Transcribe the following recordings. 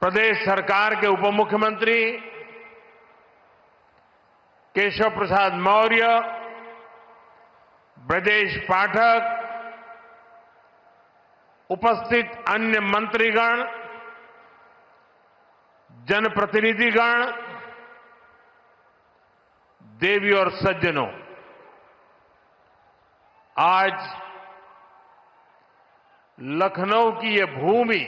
प्रदेश सरकार के उप मुख्यमंत्री केशव प्रसाद मौर्य, ब्रजेश पाठक, उपस्थित अन्य मंत्रीगण, जनप्रतिनिधिगण, देवी और सज्जनों, आज लखनऊ की ये भूमि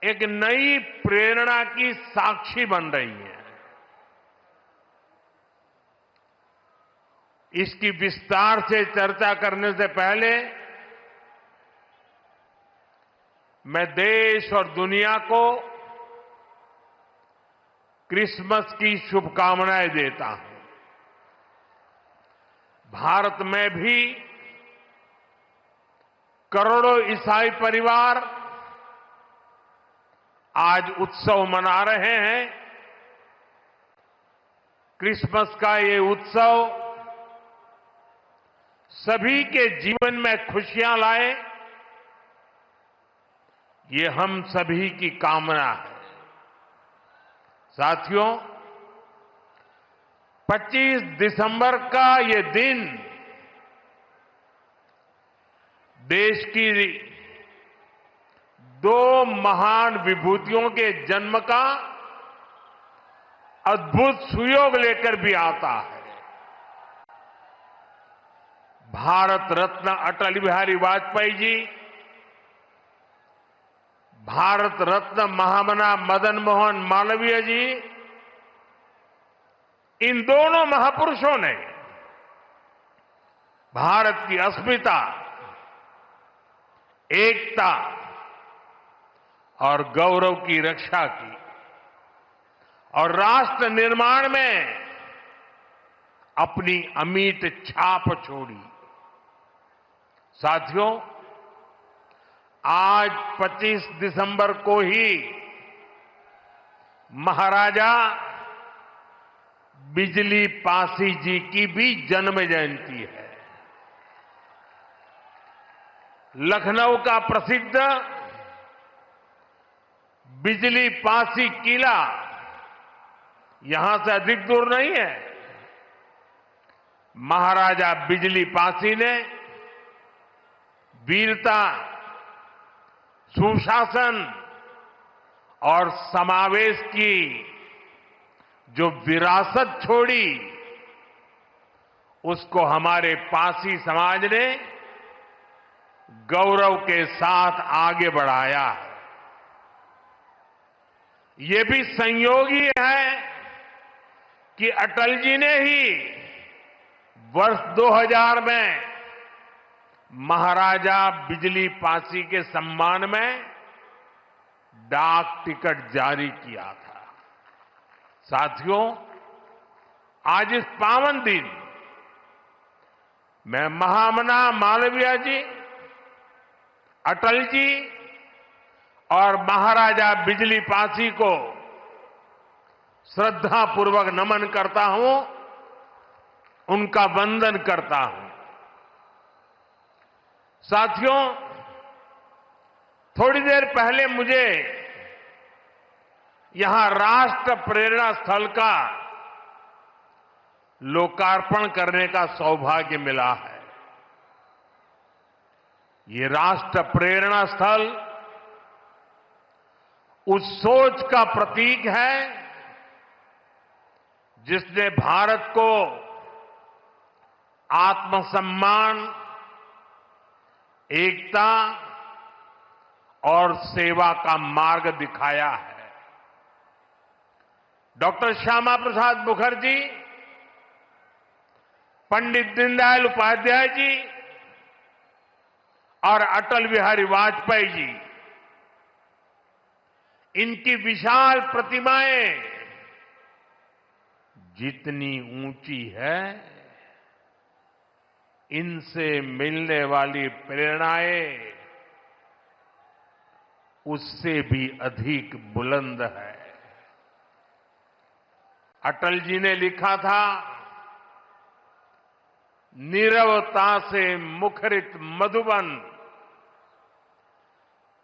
एक नई प्रेरणा की साक्षी बन रही है। इसकी विस्तार से चर्चा करने से पहले मैं देश और दुनिया को क्रिसमस की शुभकामनाएं देता हूं। भारत में भी करोड़ों ईसाई परिवार आज उत्सव मना रहे हैं। क्रिसमस का ये उत्सव सभी के जीवन में खुशियां लाए, ये हम सभी की कामना है। साथियों, 25 दिसंबर का ये दिन देश की दो महान विभूतियों के जन्म का अद्भुत सुयोग लेकर भी आता है। भारत रत्न अटल बिहारी वाजपेयी जी, भारत रत्न महामना मदन मोहन मालवीय जी, इन दोनों महापुरुषों ने भारत की अस्मिता, एकता और गौरव की रक्षा की और राष्ट्र निर्माण में अपनी अमिट छाप छोड़ी। साथियों, आज 25 दिसंबर को ही महाराजा बिजली पासी जी की भी जन्म जयंती है। लखनऊ का प्रसिद्ध बिजली पासी किला यहां से अधिक दूर नहीं है। महाराजा बिजली पासी ने वीरता, सुशासन और समावेश की जो विरासत छोड़ी, उसको हमारे पासी समाज ने गौरव के साथ आगे बढ़ाया है। ये भी संयोग ही है कि अटल जी ने ही वर्ष 2000 में महाराजा बिजली पासी के सम्मान में डाक टिकट जारी किया था। साथियों, आज इस पावन दिन मैं महामना मालवीय जी, अटल जी और महाराजा बिजली पासी को श्रद्धापूर्वक नमन करता हूं, उनका वंदन करता हूं। साथियों, थोड़ी देर पहले मुझे यहां राष्ट्र प्रेरणा स्थल का लोकार्पण करने का सौभाग्य मिला है। ये राष्ट्र प्रेरणा स्थल उस सोच का प्रतीक है जिसने भारत को आत्मसम्मान, एकता और सेवा का मार्ग दिखाया है। डॉक्टर श्यामा प्रसाद मुखर्जी, पंडित दीनदयाल उपाध्याय जी और अटल बिहारी वाजपेयी जी, इनकी विशाल प्रतिमाएं जितनी ऊंची है, इनसे मिलने वाली प्रेरणाएं उससे भी अधिक बुलंद है। अटल जी ने लिखा था, नीरवता से मुखरित मधुबन,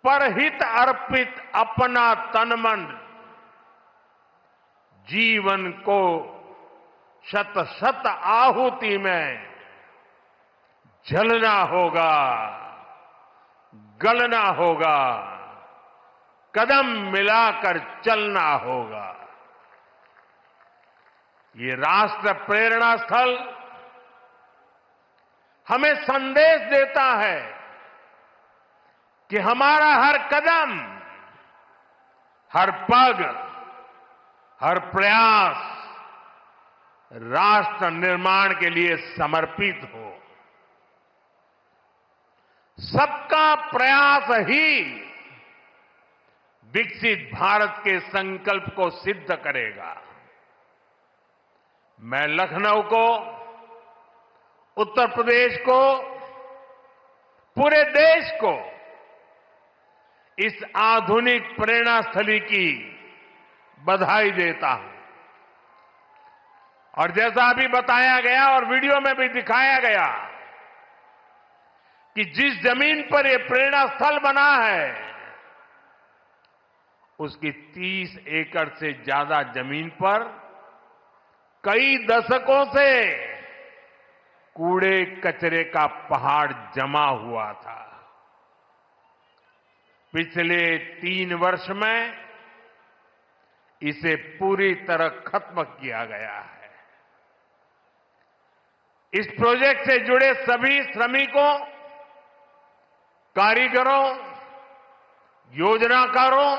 परहित अर्पित अपना तन मन, जीवन को शत शत आहुति में जलना होगा, गलना होगा, कदम मिलाकर चलना होगा। ये राष्ट्र प्रेरणा स्थल हमें संदेश देता है कि हमारा हर कदम, हर पग, हर प्रयास राष्ट्र निर्माण के लिए समर्पित हो। सबका प्रयास ही विकसित भारत के संकल्प को सिद्ध करेगा। मैं लखनऊ को, उत्तर प्रदेश को, पूरे देश को इस आधुनिक प्रेरणा स्थली की बधाई देता हूं। और जैसा अभी बताया गया और वीडियो में भी दिखाया गया कि जिस जमीन पर यह प्रेरणा स्थल बना है, उसकी 30 एकड़ से ज्यादा जमीन पर कई दशकों से कूड़े कचरे का पहाड़ जमा हुआ था। पिछले 3 वर्ष में इसे पूरी तरह खत्म किया गया है। इस प्रोजेक्ट से जुड़े सभी श्रमिकों, कारीगरों, योजनाकारों,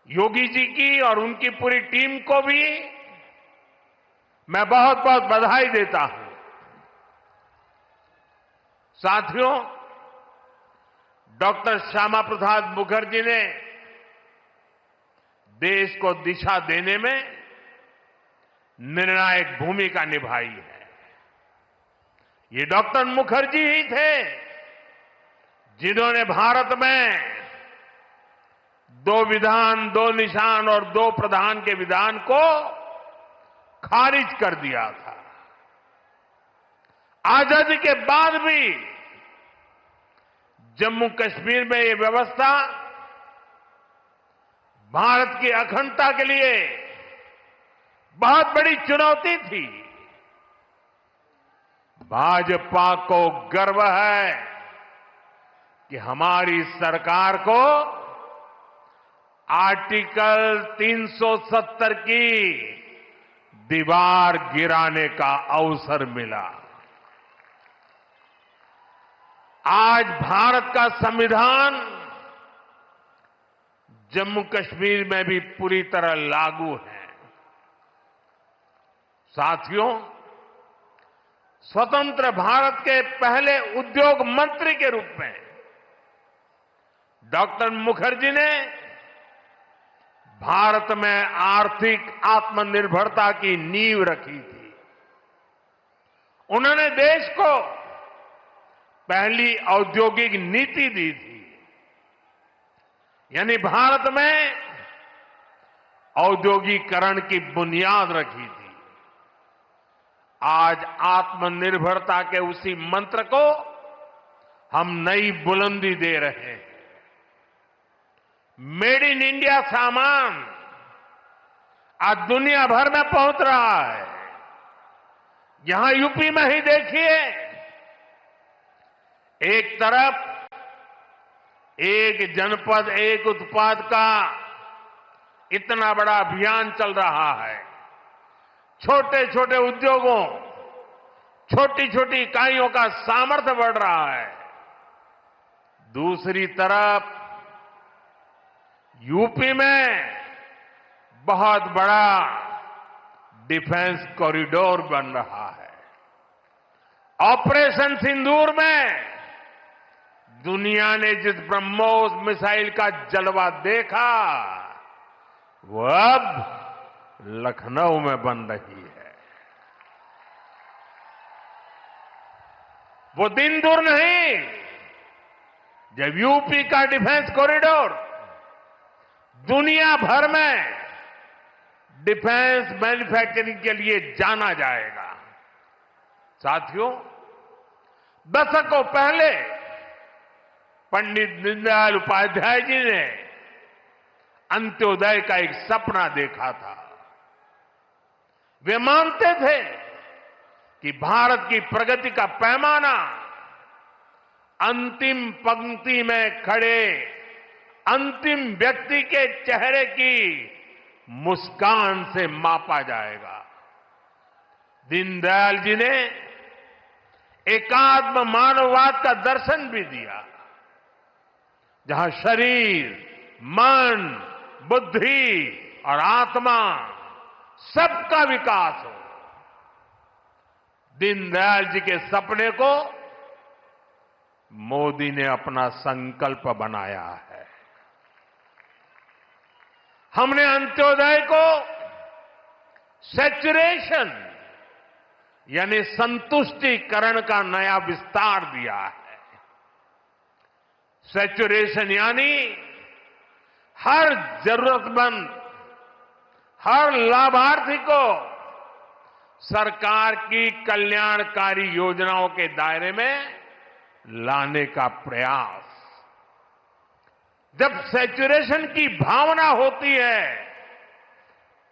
योगी जी की और उनकी पूरी टीम को भी मैं बहुत बहुत बधाई देता हूं। साथियों, डॉक्टर श्यामा प्रसाद मुखर्जी ने देश को दिशा देने में निर्णायक भूमिका निभाई है। ये डॉक्टर मुखर्जी ही थे जिन्होंने भारत में 2 विधान, 2 निशान और 2 प्रधान के विधान को खारिज कर दिया था। आजादी के बाद भी जम्मू कश्मीर में ये व्यवस्था भारत की अखंडता के लिए बहुत बड़ी चुनौती थी। भाजपा को गर्व है कि हमारी सरकार को आर्टिकल 370 की दीवार गिराने का अवसर मिला। आज भारत का संविधान जम्मू कश्मीर में भी पूरी तरह लागू है। साथियों, स्वतंत्र भारत के पहले उद्योग मंत्री के रूप में डॉक्टर मुखर्जी ने भारत में आर्थिक आत्मनिर्भरता की नींव रखी थी। उन्होंने देश को पहली औद्योगिक नीति दी थी, यानी भारत में औद्योगिकरण की बुनियाद रखी थी। आज आत्मनिर्भरता के उसी मंत्र को हम नई बुलंदी दे रहे हैं। मेड इन इंडिया सामान आज दुनिया भर में पहुंच रहा है। यहां यूपी में ही देखिए, एक तरफ एक जनपद एक उत्पाद का इतना बड़ा अभियान चल रहा है। छोटे छोटे उद्योगों, छोटी छोटी इकाइयों का सामर्थ्य बढ़ रहा है। दूसरी तरफ यूपी में बहुत बड़ा डिफेंस कॉरिडोर बन रहा है। ऑपरेशन सिंदूर में दुनिया ने जिस ब्रह्मोस मिसाइल का जलवा देखा, वो अब लखनऊ में बन रही है। वो दिन दूर नहीं जब यूपी का डिफेंस कॉरिडोर दुनिया भर में डिफेंस मैन्युफैक्चरिंग के लिए जाना जाएगा। साथियों, दशकों पहले पंडित दीनदयाल उपाध्याय जी ने अंत्योदय का एक सपना देखा था। वे मानते थे कि भारत की प्रगति का पैमाना अंतिम पंक्ति में खड़े अंतिम व्यक्ति के चेहरे की मुस्कान से मापा जाएगा। दीनदयाल जी ने एकात्म मानववाद का दर्शन भी दिया, जहां शरीर, मन, बुद्धि और आत्मा सबका विकास हो। दीनदयाल जी के सपने को मोदी ने अपना संकल्प बनाया है। हमने अंत्योदय को सैचुरेशन यानी संतुष्टिकरण का नया विस्तार दिया है। सैचुरेशन यानी हर जरूरतमंद, हर लाभार्थी को सरकार की कल्याणकारी योजनाओं के दायरे में लाने का प्रयास। जब सैचुरेशन की भावना होती है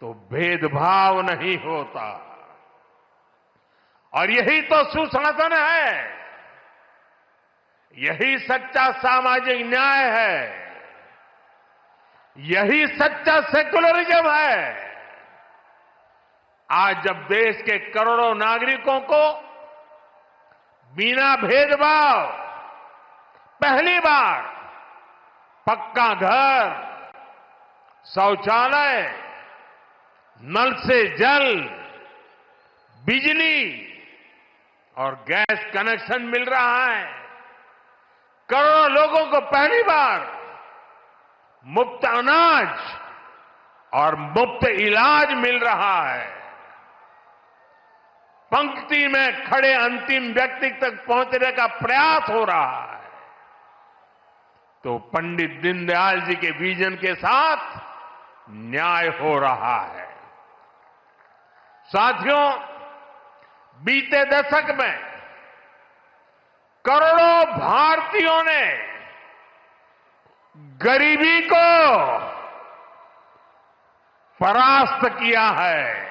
तो भेदभाव नहीं होता, और यही तो सुशासन है, यही सच्चा सामाजिक न्याय है, यही सच्चा सेकुलरिज्म है। आज जब देश के करोड़ों नागरिकों को बिना भेदभाव पहली बार पक्का घर, शौचालय, नल से जल, बिजली और गैस कनेक्शन मिल रहा है, करोड़ों लोगों को पहली बार मुफ्त अनाज और मुफ्त इलाज मिल रहा है, पंक्ति में खड़े अंतिम व्यक्ति तक पहुंचने का प्रयास हो रहा है, तो पंडित दीनदयाल जी के विजन के साथ न्याय हो रहा है। साथियों, बीते दशक में करोड़ों भारतीयों ने गरीबी को परास्त किया है।